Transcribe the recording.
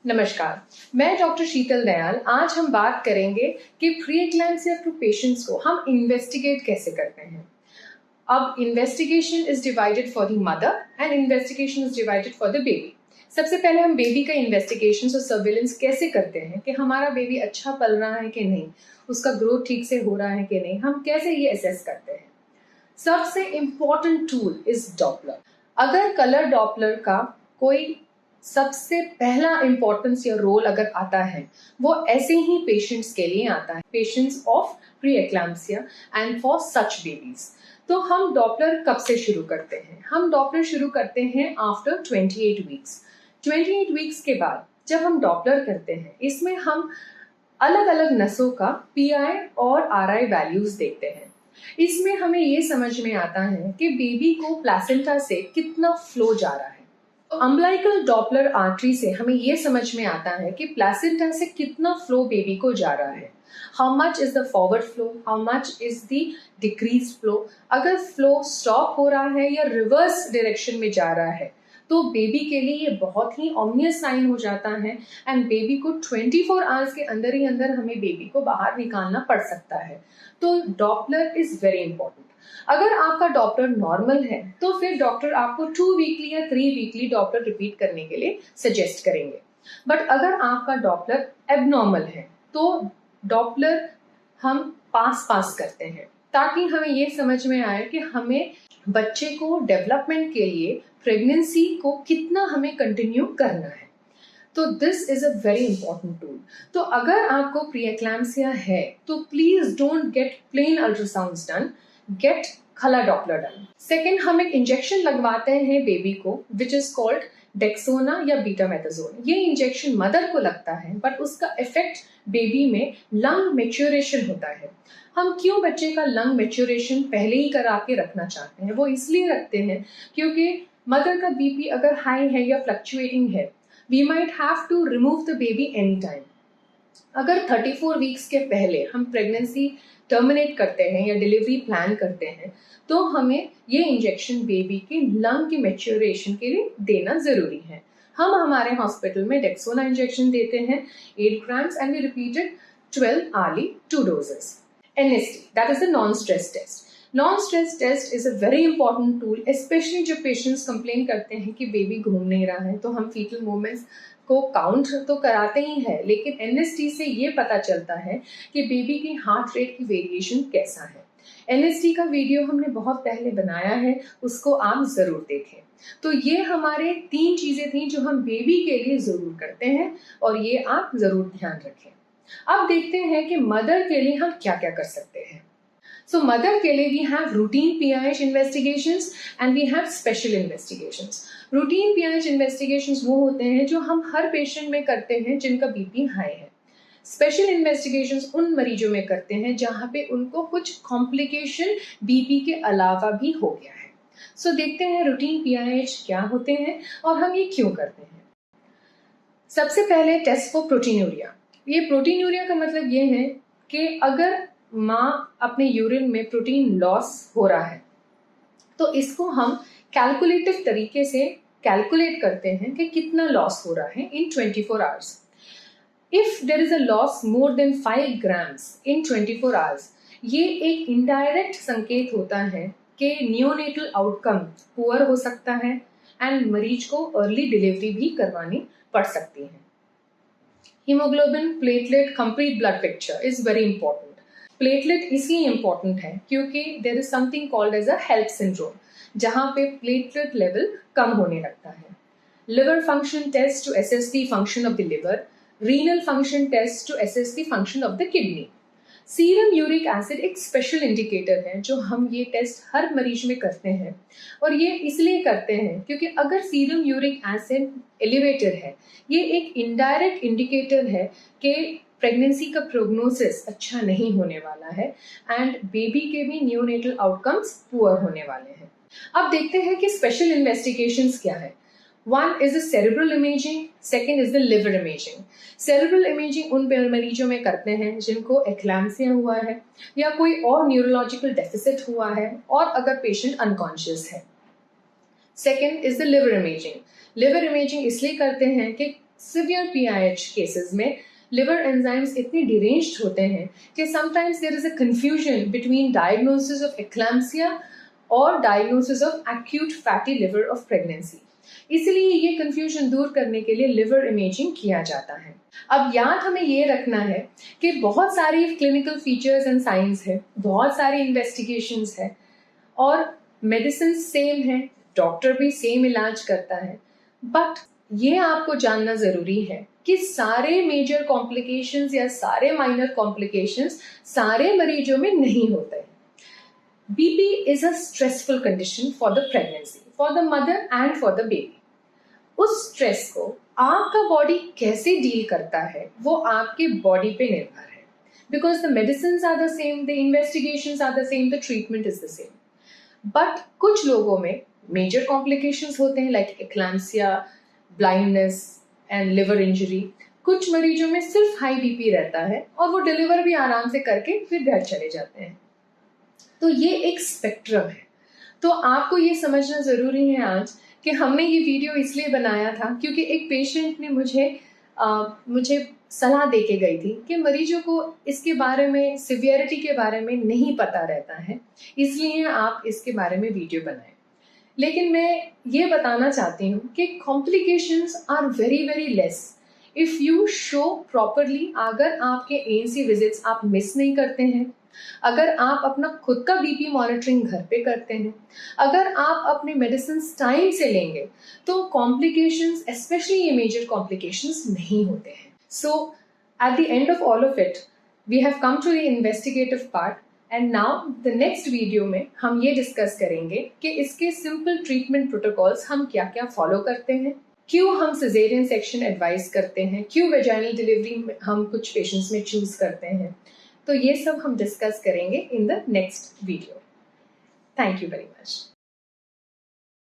नमस्कार, मैं डॉक्टर शीतल दयाल। आज हम बात करेंगे कि प्री एक्लैम्सिया टू पेशेंट्स को हम इन्वेस्टिगेट कैसे करते हैं। अब investigation is divided for the mother and investigation is divided for the baby. सबसे पहले हम बेबी का इन्वेस्टिगेशन और सर्विलेंस कैसे करते हैं कि हमारा बेबी अच्छा पल रहा है कि नहीं, उसका ग्रोथ ठीक से हो रहा है कि नहीं, हम कैसे ये असेस करते हैं। सबसे इम्पोर्टेंट टूल इज डॉपलर। अगर कलर डॉपलर का कोई सबसे पहला इंपॉर्टेंस या रोल अगर आता है, वो ऐसे ही पेशेंट्स के लिए आता है, patients of pre eclampsia and for such babies. तो हम डॉपलर कब से शुरू करते हैं? हम डॉपलर शुरू करते हैं आफ्टर 28 वीक्स। 28 वीक्स के बाद जब हम डॉपलर करते हैं, इसमें हम अलग अलग नसों का पीआई और आरआई वैल्यूज देखते हैं। इसमें हमें ये समझ में आता है कि बेबी को प्लेसेंटा से कितना फ्लो जा रहा है। तो अम्बिलिकल डॉपलर आर्टरी से हमें ये समझ में आता है कि प्लेसेंटा से कितना फ्लो बेबी को जा रहा है। How much is the forward flow, how much is the decrease flow. अगर फ्लो स्टॉप हो रहा है या रिवर्स डायरेक्शन में जा रहा है तो बेबी के लिए ये बहुत ही ऑब्वियस साइन हो जाता है एंड बेबी को 24 आवर्स के अंदर ही अंदर हमें बेबी को बाहर निकालना पड़ सकता है। तो डॉपलर इज वेरी इंपॉर्टेंट। अगर आपका डॉपलर नॉर्मल है तो फिर डॉक्टर आपको 2 वीकली या 3 वीकली डॉपलर रिपीट करने के लिए सजेस्ट करेंगे। बट अगर आपका डॉपलर एबनॉर्मल है तो डॉपलर हम पास करते हैं ताकि हमें ये समझ में आए कि हमें बच्चे को डेवलपमेंट के लिए प्रेगनेंसी को कितना हमें कंटिन्यू करना है। तो this is a very important tool. तो अगर आपको प्री एक्लैम्सिया है तो please don't get plain ultrasounds done, get colour Doppler done. Second, हम एक इंजेक्शन लगवाते हैं बेबी को विच इज कॉल्ड डेक्सोना या बीटामेथाजोन। ये इंजेक्शन मदर को लगता है बट उसका इफेक्ट बेबी में लंग मेच्योरेशन होता है। हम क्यों बच्चे का लंग मेच्योरेशन पहले ही करा के रखना चाहते हैं? वो इसलिए रखते हैं क्योंकि मदर का बीपी अगर हाई है या फ्लक्चुएटिंग है, we might have to remove the baby any time. अगर 34 वीक्स के पहले हम प्रेगनेंसी टर्मिनेट करते हैं या डिलीवरी प्लान करते हैं तो हमें ये इंजेक्शन बेबी के लंग की मेच्योरेशन के लिए देना जरूरी है। हम हमारे हॉस्पिटल में डेक्सोना इंजेक्शन देते हैं 8 grams and we repeated 12 hourly 2 doses. NST, that is the non-stress test. Non-stress test is a very important tool, especially जब पेशेंट्स कंप्लेन करते हैं कि बेबी घूम नहीं रहा है तो हम फीटल मूवमेंट्स को काउंट तो कराते ही हैं, लेकिन NST से ये पता चलता है कि बेबी की हार्ट रेट की वेरिएशन कैसा है। NST का वीडियो हमने बहुत पहले बनाया है, उसको आप जरूर देखें। तो ये हमारे 3 चीजें थी जो हम बेबी के लिए जरूर करते हैं और ये आप जरूर ध्यान रखें। अब देखते हैं कि मदर के लिए हम क्या क्या कर सकते हैं। सो मदर के लिए we have routine PIH investigations and we have special investigations. Routine PIH investigations वो होते हैं जो हम हर पेशेंट में करते हैं जिनका बीपी हाई है। स्पेशल इन्वेस्टिगेशंस उन मरीजों में करते हैं जहां पे उनको कुछ कॉम्प्लिकेशन बीपी के अलावा भी हो गया है। सो देखते हैं रूटीन पीआईएच क्या होते हैं और हम ये क्यों करते हैं। सबसे पहले टेस्ट फॉर प्रोटीनूरिया। ये प्रोटीनूरिया का मतलब ये है कि अगर माँ अपने यूरिन में प्रोटीन लॉस हो रहा है तो इसको हम कैलकुलेटिव तरीके से कैलकुलेट करते हैं कि कितना लॉस हो रहा है in 24 hours. If there is a loss more than 5 grams in 24 hours, ये एक इनडायरेक्ट संकेत होता है कि नियोनेटल आउटकम पुअर हो सकता है एंड मरीज को अर्ली डिलीवरी भी करवानी पड़ सकती है। Haemoglobin, platelet, complete blood picture is very important. Platelet इसलिए इंपॉर्टेंट है क्योंकि there is something called as a HELLP syndrome, जहां पे प्लेटलेट लेवल कम होने लगता है। Liver function test to assess the function of the liver, renal function test to assess the function of the kidney. Serum uric acid एक special indicator है जो हम ये टेस्ट हर मरीज में करते हैं और ये इसलिए करते हैं क्योंकि अगर सीरम यूरिक एसिड एलिवेटेड है, ये एक इनडायरेक्ट इंडिकेटर है कि प्रेगनेंसी का प्रोग्नोसिस अच्छा नहीं होने वाला है एंड बेबी के भी नियोनेटल आउटकम्स पुअर होने वाले हैं। अब देखते हैं कि स्पेशल इन्वेस्टिगेशंस क्या है। One is the cerebral imaging, second is the liver imaging. Cerebral imaging उन मरीजों में करते हैं जिनको एक्लैम्सिया हुआ है या कोई और न्यूरोलॉजिकल डेफिसिट हुआ है और अगर पेशेंट अनकॉन्शियस है। Second is the liver imaging. Liver imaging इसलिए करते हैं कि सिवियर PIH केसेस में लिवर एंजाइम्स इतने डिरेंज्ड होते हैं कि sometimes there is a confusion between diagnosis of eclampsia और diagnosis of acute fatty liver of pregnancy. इसलिए ये कंफ्यूजन दूर करने के लिए लिवर इमेजिंग किया जाता है। अब याद हमें ये रखना है कि बहुत सारी क्लिनिकल फीचर्स एंड साइंस है, बहुत सारी इन्वेस्टिगेशंस है और मेडिसिन सेम है, डॉक्टर भी सेम इलाज करता है, बट ये आपको जानना जरूरी है कि सारे मेजर कॉम्प्लिकेशंस या सारे माइनर कॉम्प्लिकेशंस सारे मरीजों में नहीं होते हैं। BP is a stressful condition for the pregnancy, for the mother and for the baby. उस स्ट्रेस को आपका बॉडी कैसे डील करता है वो आपके बॉडी पे निर्भर है, because the medicine are the same, the investigations are the same, the treatment is the same. But कुछ लोगों में मेजर कॉम्प्लिकेशंस होते हैं like eclampsia, blindness and liver injury. कुछ मरीजों में सिर्फ हाई BP रहता है और वो डिलीवर भी आराम से करके फिर घर चले जाते हैं। तो ये एक स्पेक्ट्रम है। तो आपको ये समझना ज़रूरी है आज कि हमने ये वीडियो इसलिए बनाया था क्योंकि एक पेशेंट ने मुझे सलाह दे के गई थी कि मरीजों को इसके बारे में, सिवियरिटी के बारे में नहीं पता रहता है, इसलिए आप इसके बारे में वीडियो बनाएं। लेकिन मैं ये बताना चाहती हूँ कि complications are very very less if you show properly. अगर आपके ANC विजिट्स आप मिस नहीं करते हैं, अगर आप अपना खुद का BP मॉनिटरिंग घर पे करते हैं, अगर आप अपने मेडिसिन टाइम से लेंगे, तो कॉम्प्लिकेशंस, स्पेशली ये मेजर कॉम्प्लिकेशंस नहीं होते हैं। So at the end of all of it we have come to the investigative part and now the next video में हम ये डिस्कस करेंगे कि इसके सिंपल ट्रीटमेंट प्रोटोकॉल्स हम क्या क्या फॉलो करते हैं, क्यों हम सिजेरियन सेक्शन एडवाइस करते हैं, क्यों वेजाइनल डिलीवरी हम कुछ पेशेंट्स में चूज करते हैं। तो ये सब हम डिस्कस करेंगे in the next video. Thank you very much.